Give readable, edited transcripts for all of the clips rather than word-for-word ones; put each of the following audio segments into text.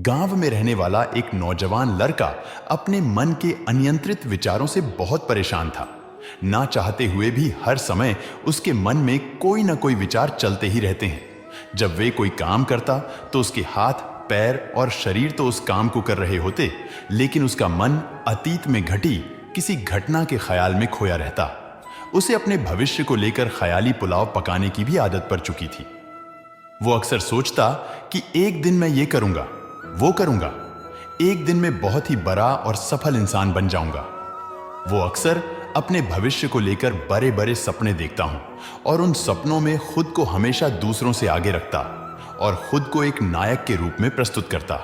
गांव में रहने वाला एक नौजवान लड़का अपने मन के अनियंत्रित विचारों से बहुत परेशान था। ना चाहते हुए भी हर समय उसके मन में कोई ना कोई विचार चलते ही रहते हैं। जब वे कोई काम करता तो उसके हाथ, पैर और शरीर तो उस काम को कर रहे होते, लेकिन उसका मन अतीत में घटी किसी घटना के ख्याल में खोया रहता। उसे अपने भविष्य को लेकर ख्याली पुलाव पकाने की भी आदत पड़ चुकी थी। वो अक्सर सोचता कि एक दिन मैं ये करूंगा, वो करूंगा, एक दिन मैं बहुत ही बड़ा और सफल इंसान बन जाऊंगा। वो अक्सर अपने भविष्य को लेकर बड़े बड़े सपने देखता हूं और उन सपनों में खुद को हमेशा दूसरों से आगे रखता और खुद को एक नायक के रूप में प्रस्तुत करता।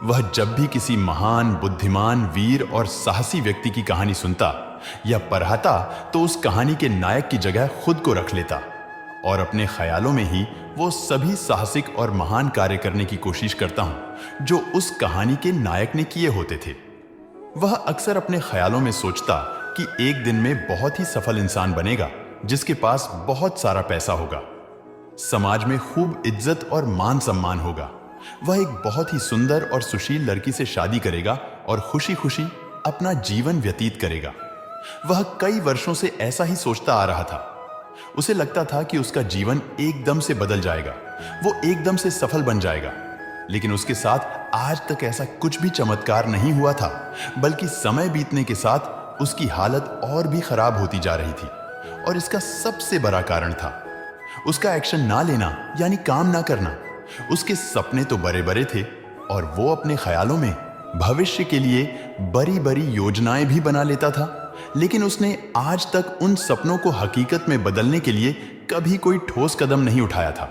वह जब भी किसी महान, बुद्धिमान, वीर और साहसी व्यक्ति की कहानी सुनता या पढ़ता तो उस कहानी के नायक की जगह खुद को रख लेता और अपने ख्यालों में ही वो सभी साहसिक और महान कार्य करने की कोशिश करता हूं जो उस कहानी के नायक ने किए होते थे। वह अक्सर अपने ख्यालों में सोचता कि एक दिन में बहुत ही सफल इंसान बनेगा जिसके पास बहुत सारा पैसा होगा, समाज में खूब इज्जत और मान सम्मान होगा। वह एक बहुत ही सुंदर और सुशील लड़की से शादी करेगा और खुशी खुशी अपना जीवन व्यतीत करेगा। वह कई वर्षों से ऐसा ही सोचता आ रहा था। उसे लगता था कि उसका जीवन एकदम से बदल जाएगा, वो एकदम से सफल बन जाएगा, लेकिन उसके साथ आज तक ऐसा कुछ भी चमत्कार नहीं हुआ था, बल्कि समय बीतने के साथ उसकी हालत और भी खराब होती जा रही थी। और इसका सबसे बड़ा कारण था उसका एक्शन ना लेना, यानी काम ना करना। उसके सपने तो बड़े बड़े थे और वो अपने ख्यालों में भविष्य के लिए बड़ी बड़ी योजनाएं भी बना लेता था, लेकिन उसने आज तक उन सपनों को हकीकत में बदलने के लिए कभी कोई ठोस कदम नहीं उठाया था।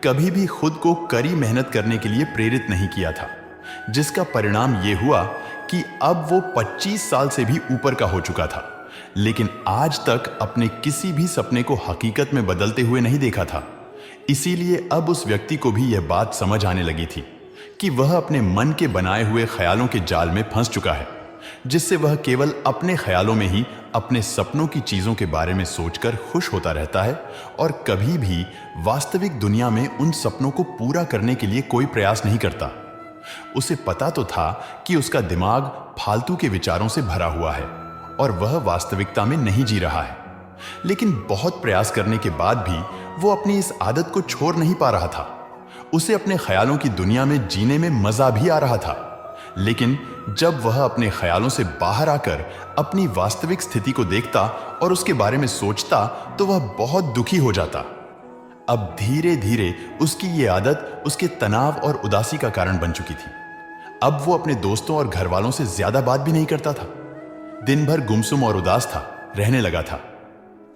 कभी भी खुद को कड़ी मेहनत करने के लिए प्रेरित नहीं किया था, जिसका परिणाम यह हुआ कि अब वो 25 साल से भी ऊपर का हो चुका था, लेकिन आज तक अपने किसी भी सपने को हकीकत में बदलते हुए नहीं देखा था। इसीलिए अब उस व्यक्ति को भी यह बात समझ आने लगी थी कि वह अपने मन के बनाए हुए ख्यालों के जाल में फंस चुका है, जिससे वह केवल अपने ख्यालों में ही अपने सपनों की चीजों के बारे में सोचकर खुश होता रहता है और कभी भी वास्तविक दुनिया में उन सपनों को पूरा करने के लिए कोई प्रयास नहीं करता। उसे पता तो था कि उसका दिमाग फालतू के विचारों से भरा हुआ है और वह वास्तविकता में नहीं जी रहा है, लेकिन बहुत प्रयास करने के बाद भी वो अपनी इस आदत को छोड़ नहीं पा रहा था। उसे अपने ख्यालों की दुनिया में जीने में मजा भी आ रहा था, लेकिन जब वह अपने ख्यालों से बाहर आकर अपनी वास्तविक स्थिति को देखता और उसके बारे में सोचता तो वह बहुत दुखी हो जाता। अब धीरे धीरे उसकी ये आदत उसके तनाव और उदासी का कारण बन चुकी थी। अब वो अपने दोस्तों और घर वालों से ज्यादा बात भी नहीं करता था। दिन भर गुमसुम और उदास था, रहने लगा था।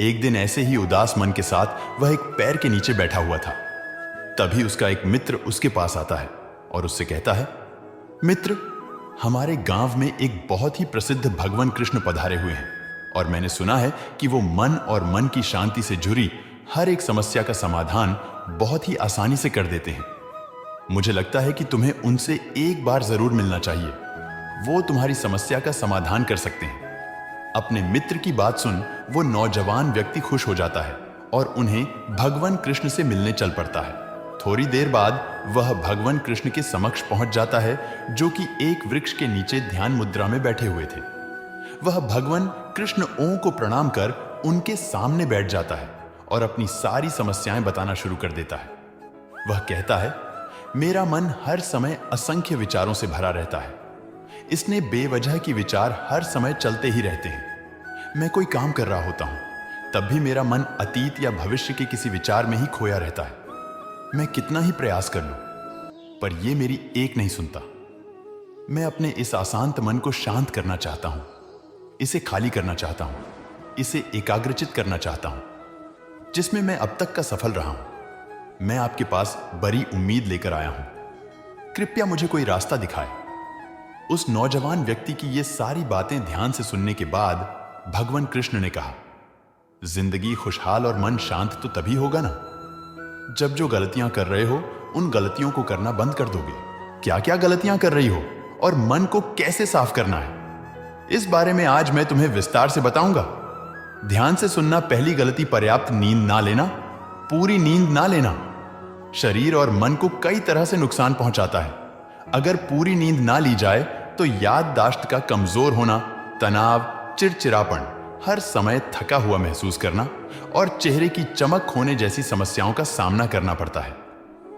एक दिन ऐसे ही उदास मन के साथ वह एक पेड़ के नीचे बैठा हुआ था। तभी उसका एक मित्र उसके पास आता है और उससे कहता है, मित्र, हमारे गांव में एक बहुत ही प्रसिद्ध भगवान कृष्ण पधारे हुए हैं और मैंने सुना है कि वो मन और मन की शांति से जुड़ी हर एक समस्या का समाधान बहुत ही आसानी से कर देते हैं। मुझे लगता है कि तुम्हें उनसे एक बार जरूर मिलना चाहिए, वो तुम्हारी समस्या का समाधान कर सकते हैं। अपने मित्र की बात सुन वो नौजवान व्यक्ति खुश हो जाता है और उन्हें भगवान कृष्ण से मिलने चल पड़ता है। थोड़ी देर बाद वह भगवान कृष्ण के समक्ष पहुंच जाता है, जो कि एक वृक्ष के नीचे ध्यान मुद्रा में बैठे हुए थे। वह भगवान कृष्ण ओं को प्रणाम कर उनके सामने बैठ जाता है और अपनी सारी समस्याएं बताना शुरू कर देता है। वह कहता है, मेरा मन हर समय असंख्य विचारों से भरा रहता है। इसने बेवजह की विचार हर समय चलते ही रहते हैं। मैं कोई काम कर रहा होता हूं तब भी मेरा मन अतीत या भविष्य के किसी विचार में ही खोया रहता है। मैं कितना ही प्रयास कर लूं, पर यह मेरी एक नहीं सुनता। मैं अपने इस अशांत मन को शांत करना चाहता हूं, इसे खाली करना चाहता हूं, इसे एकाग्रचित करना चाहता हूं, जिसमें मैं अब तक का सफल रहा हूं। मैं आपके पास बड़ी उम्मीद लेकर आया हूं, कृपया मुझे कोई रास्ता दिखाएं। उस नौजवान व्यक्ति की ये सारी बातें ध्यान से सुनने के बाद भगवान कृष्ण ने कहा, जिंदगी खुशहाल और मन शांत तो तभी होगा ना जब जो गलतियां कर रहे हो उन गलतियों को करना बंद कर दोगे। क्या क्या गलतियां कर रही हो और मन को कैसे साफ करना है, इस बारे में आज मैं तुम्हें विस्तार से बताऊंगा। ध्यान से सुनना। पहली गलती, पर्याप्त नींद ना लेना, पूरी नींद ना लेना शरीर और मन को कई तरह से नुकसान पहुंचाता है। अगर पूरी नींद ना ली जाए तो याददाश्त का कमजोर होना, तनाव, चिड़चिड़ापन, हर समय थका हुआ महसूस करना और चेहरे की चमक खोने जैसी समस्याओं का सामना करना पड़ता है।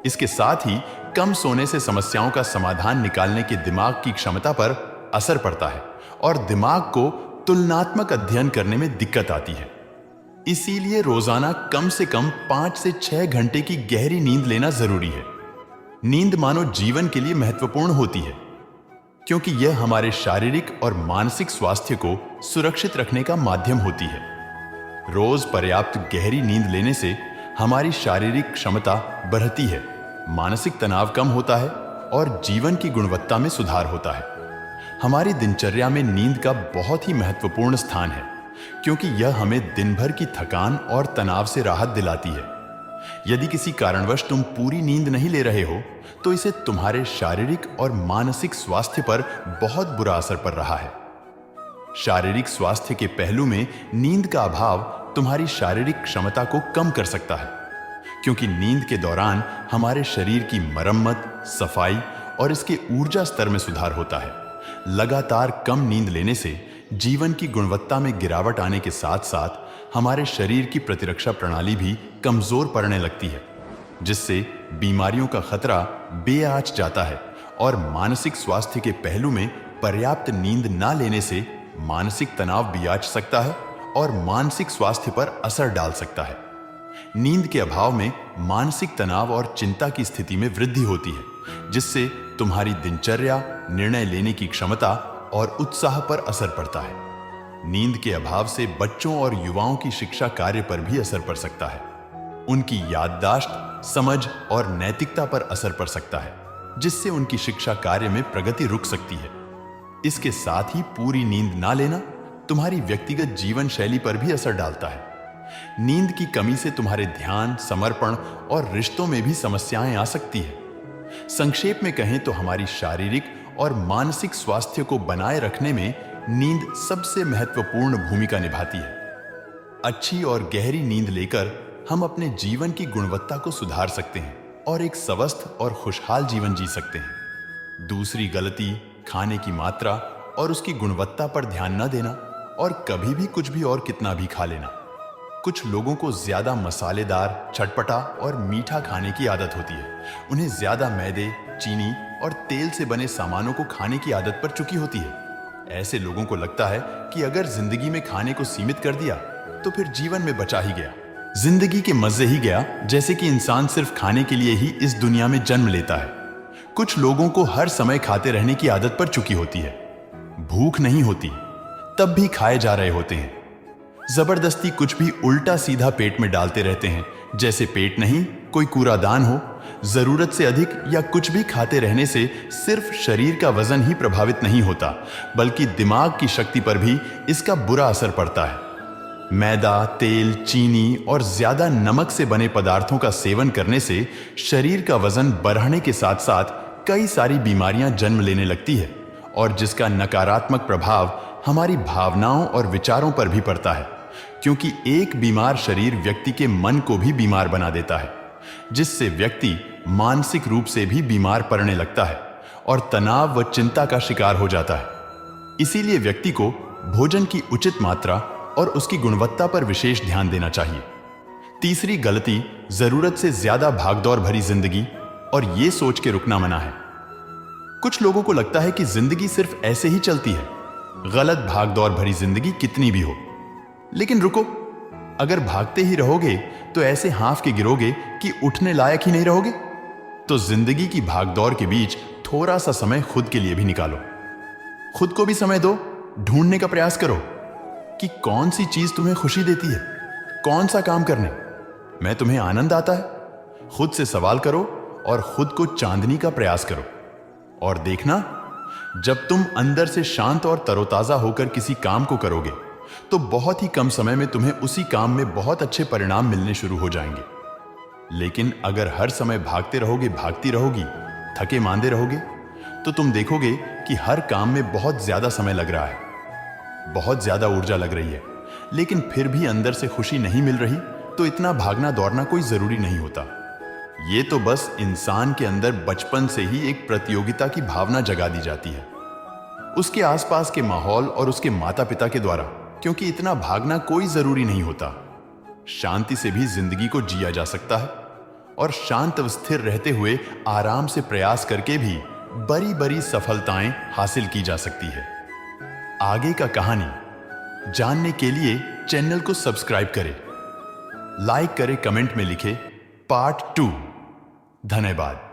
इसके साथ ही कम सोने से समस्याओं का समाधान निकालने के दिमाग की क्षमता पर असर पड़ता है और दिमाग को तुलनात्मक अध्ययन करने में दिक्कत आती है। इसीलिए रोजाना कम से कम 5 से 6 घंटे की गहरी नींद लेना जरूरी है। नींद मानव जीवन के लिए महत्वपूर्ण होती है क्योंकि यह हमारे शारीरिक और मानसिक स्वास्थ्य को सुरक्षित रखने का माध्यम होती है। रोज पर्याप्त गहरी नींद लेने से हमारी शारीरिक क्षमता बढ़ती है, मानसिक तनाव कम होता है और जीवन की गुणवत्ता में सुधार होता है। हमारी दिनचर्या में नींद का बहुत ही महत्वपूर्ण स्थान है क्योंकि यह हमें दिन भर की थकान और तनाव से राहत दिलाती है। यदि किसी कारणवश तुम पूरी नींद नहीं ले रहे हो तो इसे तुम्हारे शारीरिक और मानसिक स्वास्थ्य पर बहुत बुरा असर पड़ रहा है। शारीरिक स्वास्थ्य के पहलू में नींद का अभाव तुम्हारी शारीरिक क्षमता को कम कर सकता है क्योंकि नींद के दौरान हमारे शरीर की मरम्मत, सफाई और इसके ऊर्जा स्तर में सुधार होता है। लगातार कम नींद लेने से जीवन की गुणवत्ता में गिरावट आने के साथ साथ हमारे शरीर की प्रतिरक्षा प्रणाली भी कमजोर पड़ने लगती है, जिससे बीमारियों का खतरा बेआंच जाता है और मानसिक स्वास्थ्य के पहलू में पर्याप्त नींद ना लेने से मानसिक तनाव भी आंच सकता है और मानसिक स्वास्थ्य पर असर डाल सकता है। नींद के अभाव में मानसिक तनाव और चिंता की स्थिति में वृद्धि होती है, जिससे तुम्हारी दिनचर्या, निर्णय लेने की क्षमता और उत्साह पर असर पड़ता है। नींद के अभाव से बच्चों और युवाओं की शिक्षा कार्य पर भी असर पड़ सकता है। उनकी याददाश्त, समझ और नैतिकता पर असर पड़ सकता है, जिससे उनकी शिक्षा कार्य में प्रगति रुक सकती है। इसके साथ ही पूरी नींद ना लेना तुम्हारी व्यक्तिगत जीवन शैली पर भी असर डालता है। नींद की कमी से तुम्हारे ध्यान, समर्पण और रिश्तों में भी समस्याएं आ सकती है। संक्षेप में कहें तो हमारी शारीरिक और मानसिक स्वास्थ्य को बनाए रखने में नींद सबसे महत्वपूर्ण भूमिका निभाती है। अच्छी और गहरी नींद लेकर हम अपने जीवन की गुणवत्ता को सुधार सकते हैं और एक स्वस्थ और खुशहाल जीवन जी सकते हैं। दूसरी गलती खाने की मात्रा और उसकी गुणवत्ता पर ध्यान न देना और कभी भी कुछ भी और कितना भी खा लेना। कुछ लोगों को ज्यादा मसालेदार, चटपटा और मीठा खाने की आदत होती है। उन्हें ज्यादा मैदे, चीनी और तेल से बने सामानों को खाने की आदत पड़ चुकी होती है। ऐसे लोगों को लगता है कि अगर जिंदगी में खाने को सीमित कर दिया तो फिर जीवन में बचा ही गया, जिंदगी के मजे ही गया, जैसे कि इंसान सिर्फ खाने के लिए ही इस दुनिया में जन्म लेता है। कुछ लोगों को हर समय खाते रहने की आदत पड़ चुकी होती है। भूख नहीं होती तब भी खाए जा रहे होते हैं। जबरदस्ती कुछ भी उल्टा सीधा पेट में डालते रहते हैं, जैसे पेट नहीं कोई कूड़ादान हो। जरूरत से अधिक या कुछ भी खाते रहने से सिर्फ शरीर का वजन ही प्रभावित नहीं होता, बल्कि दिमाग की शक्ति पर भी इसका बुरा असर पड़ता है। मैदा, तेल, चीनी और ज्यादा नमक से बने पदार्थों का सेवन करने से शरीर का वजन बढ़ने के साथ साथ कई सारी बीमारियां जन्म लेने लगती है और जिसका नकारात्मक प्रभाव हमारी भावनाओं और विचारों पर भी पड़ता है, क्योंकि एक बीमार शरीर व्यक्ति के मन को भी बीमार बना देता है, जिससे व्यक्ति मानसिक रूप से भी बीमार पड़ने लगता है और तनाव व चिंता का शिकार हो जाता है। इसीलिए व्यक्ति को भोजन की उचित मात्रा और उसकी गुणवत्ता पर विशेष ध्यान देना चाहिए। तीसरी गलती, जरूरत से ज्यादा भागदौड़ भरी जिंदगी और ये सोच के रुकना मना है। कुछ लोगों को लगता है कि जिंदगी सिर्फ ऐसे ही चलती है, गलत भागदौड़ भरी जिंदगी कितनी भी हो। लेकिन रुको, अगर भागते ही रहोगे तो ऐसे हांफ के गिरोगे कि उठने लायक ही नहीं रहोगे। तो जिंदगी की भागदौड़ के बीच थोड़ा सा समय खुद के लिए भी निकालो। खुद को भी समय दो, ढूंढने का प्रयास करो कि कौन सी चीज तुम्हें खुशी देती है, कौन सा काम करने में तुम्हें आनंद आता है। खुद से सवाल करो और खुद को चांदनी का प्रयास करो और देखना, जब तुम अंदर से शांत और तरोताजा होकर किसी काम को करोगे तो बहुत ही कम समय में तुम्हें उसी काम में बहुत अच्छे परिणाम मिलने शुरू हो जाएंगे। लेकिन अगर हर समय भागते रहोगे, भागती रहोगी, थके मांदे रहोगे, तो तुम देखोगे कि हर काम में बहुत ज्यादा समय लग रहा है, बहुत ज्यादा ऊर्जा लग रही है, लेकिन फिर भी अंदर से खुशी नहीं मिल रही। तो इतना भागना दौड़ना कोई जरूरी नहीं होता। ये तो बस इंसान के अंदर बचपन से ही एक प्रतियोगिता की भावना जगा दी जाती है, उसके आसपास के माहौल और उसके माता पिता के द्वारा, क्योंकि इतना भागना कोई जरूरी नहीं होता। शांति से भी जिंदगी को जिया जा सकता है और शांत व स्थिर रहते हुए आराम से प्रयास करके भी बड़ी बड़ी सफलताएं हासिल की जा सकती है। आगे का कहानी जानने के लिए चैनल को सब्सक्राइब करें, लाइक करें, कमेंट में लिखें पार्ट 2। धन्यवाद।